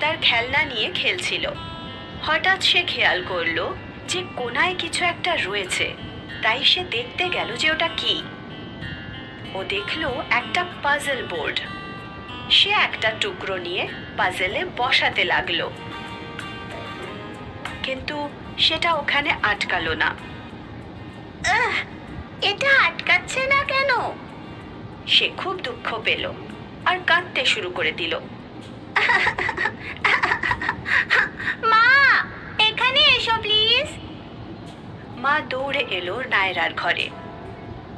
তার খেলনা নিয়ে খেলছিল। হঠাৎ সে খেয়াল করলো যে কোনায় কিছু একটা রয়েছে, তাই সে দেখতে গেল যে ওটা কি। ও দেখলো একটা পাজল বোর্ড। সে একটা টুকরো নিয়ে পাজলে বসাতে লাগলো, কিন্তু সেটা ওখানে আটকালো না। এটা আটকাচ্ছে না কেন? সে খুব দুঃখ পেল আর কাঁদতে শুরু করে দিল। মা, এখানে এসো প্লিজ। মা দৌড়ে এলো নায়রার ঘরে।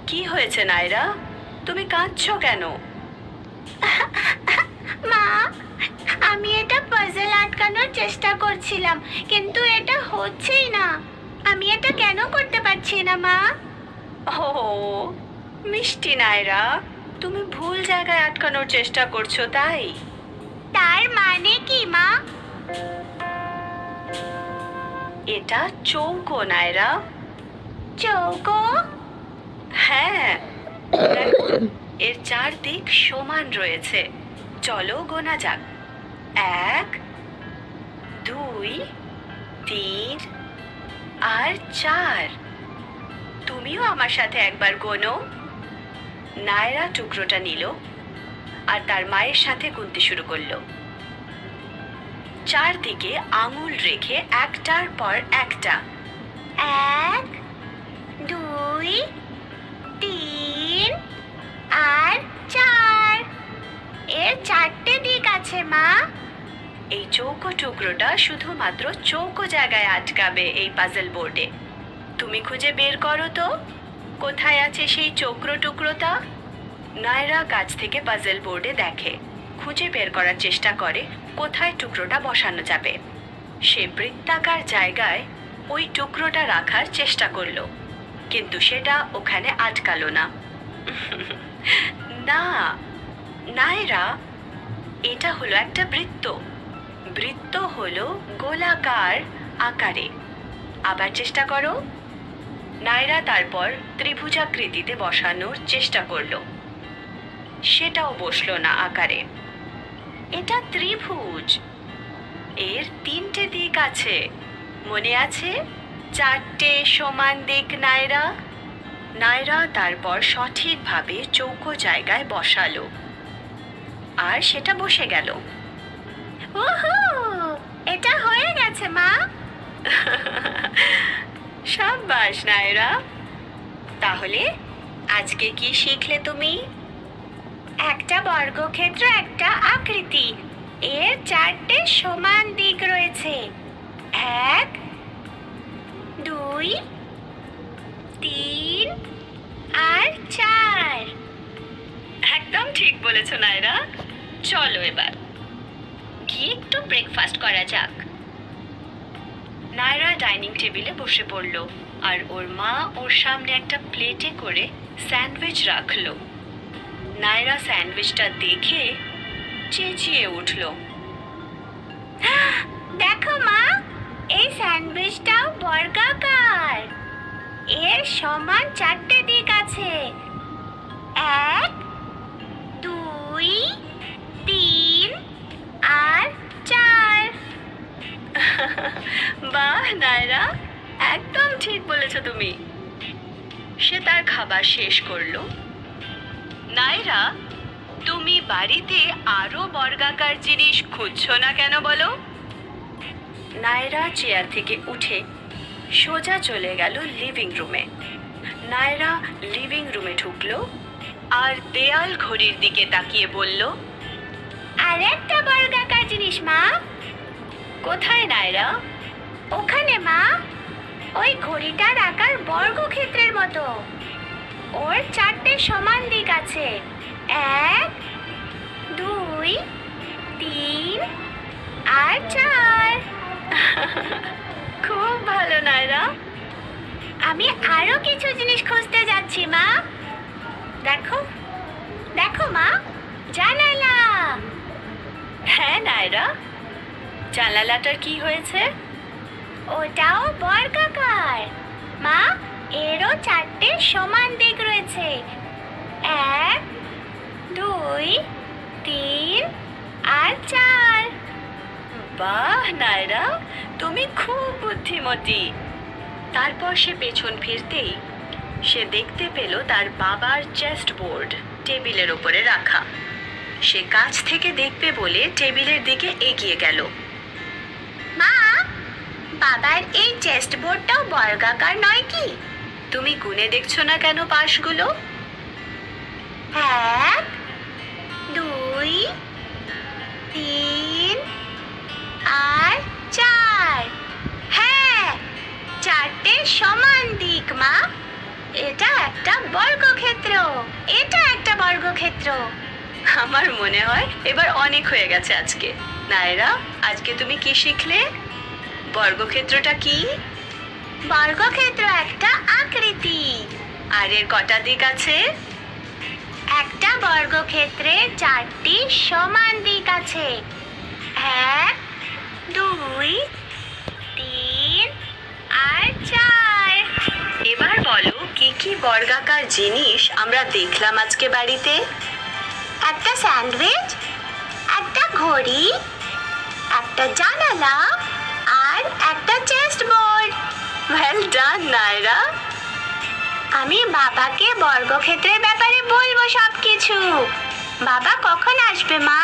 কি হয়েছে নায়রা, তুমি কাঁদছো কেন? মা, আমি এটা পাজল আটকানোর চেষ্টা করছিলাম, কিন্তু এটা হচ্ছেই না। আমি এটা কেন করতে পারছি না মা? ও মিষ্টি নায়রা, তুমি ভুল জায়গায় আটকানোর চেষ্টা করছো তাই? তার মানে কি মা? এটা চৌকো নায়রা। চৌকো? হ্যাঁ, দেখো, এর চারদিক সমান রয়েছে। চলো গোনা যাক। 1, 2, 3 আর 4। তুমিও আমার সাথে একবার গোনো। নায়রা টুকরোটা নিল আর তার মায়ের সাথে গুনতে শুরু করলো। চারদিকে আঙুল রেখে একটার পর একটা। 1, 2, 3 আর 4। এর 4টে দিক আছে মা। এই চৌকো টুকরোটা শুধুমাত্র চৌকো জায়গায় আটকাবে এই পাজল বোর্ডে। তুমি খুঁজে বের করো তো, কোথায় আছে সেই চৌকো টুকরোটা। নায়রা কাছ থেকে পাজল বোর্ডে দেখে, খুঁজে বের করার চেষ্টা করে কোথায় টুকরোটা বসানো যাবে। সে বৃত্তাকার জায়গায় ওই টুকরোটা রাখার চেষ্টা করলো, কিন্তু সেটা ওখানে আটকালো না। না নায়রা, এটা হলো একটা বৃত্ত। বৃত্ত হলো গোলাকার আকারে। আবার চেষ্টা করো। নায়রা তারপর ত্রিভুজাকৃতিতে বসানোর চেষ্টা করলো, সেটাও বসলো না আকারে। এটা ত্রিভুজ, এর 3টে দিক আছে, মনে আছে? 4টে সমান দিক নায়রা। নায়রা তারপর সঠিকভাবে চৌকো জায়গায় বসালো আর সেটা বসে গেল। ওহো, এটা হয়ে গেছে মা। শাবাশ নায়রা। তাহলে আজকে কি শিখলে তুমি? একটা বর্গক্ষেত্র একটা আকৃতি, এর 4টে সমান দিক রয়েছে। 1, 2, 3 আর 4। একদম ঠিক বলেছো নায়রা। চলো এবার গিয়ে একটু ব্রেকফাস্ট করা যাক। নায়রা ডাইনিং টেবিলে বসে পড়ল আর ওর মা ওর সামনে একটা প্লেটে করে স্যান্ডউইচ রাখলো। নায়রা স্যান্ডউইচটা দেখে চেঁচিয়ে উঠল, দেখো মা, এই স্যান্ডউইচটাও বর্গাকার। এর সমান 4টে দিক আছে। 1, 2, 3 আর 4। বাহ নায়রা, একদম ঠিক বলেছো তুমি। সে তার খাবার শেষ করলো। নায়রা, তুমি বাড়িতে আরো বর্গাকার জিনিস খুঁজছো না কেন বলো? নায়রা চেয়ার থেকে উঠে সোজা চলে গেল লিভিং রুমে। নায়রা লিভিং রুমে ঢুকলো আর দেয়াল ঘড়ির দিকে তাকিয়ে বলল, আর একটা বর্গাকার জিনিস মা। কোথায় নায়রা? ওখানে মা, ওই ঘড়িটার আকার বর্গক্ষেত্রের মতো। ওর 4টে সমান দিক আছে। 1, 2, 3 আর 4। খুব ভালো নায়রা। আমি আরো কিছু জিনিস খুঁজতে যাচ্ছি মা। দেখো দেখো মা, জানালা। হ্যাঁ নায়রা, জানালাটার কি হয়েছে? ওটাও বর্গাকার মা, এরও 4টে সমান দিক রয়েছে। 1, 2, 3 আর 4। বাহ নায়রা, তুমি খুব বুদ্ধিমতী। তারপর সে পেছন ফিরতেই সে দেখতে পেল তার বাবার চেস্ট বোর্ড টেবিলের উপরে রাখা। সে কাছ থেকে দেখবে বলে টেবিলের দিকে এগিয়ে গেল। মা, বাবার এই চেস্ট বোর্ডটাও বর্গাকার নয় কি? তুমি গুনে দেখছো না কেন পাশগুলো? 1 2 3 আর 4। হ্যাঁ, 4টে সমান দিক মা। এটা একটা বর্গক্ষেত্র, এটা একটা বর্গক্ষেত্র। আমার মনে হয় এবার অনেক হয়ে গেছে আজকে। নায়রা, আজকে তুমি কি শিখলে? বর্গক্ষেত্রটা কি? বর্গক্ষেত্র একটা আকৃতি। আর এর কটা দিক আছে? একটা বর্গক্ষেত্রে 4টি সমান দিক আছে। 1 2 3 আর 4। এবার বলো কি কি বর্গাকার জিনিস আমরা দেখলাম আজকে বাড়িতে? একটা স্যান্ডউইচ, একটা ঘড়ি, একটা জানালা আর একটা chest board. Well done Naira. আমি বাবাকে বর্গক্ষেত্রের ব্যাপারে বলবো সবকিছু। বাবা কখন আসবে মা?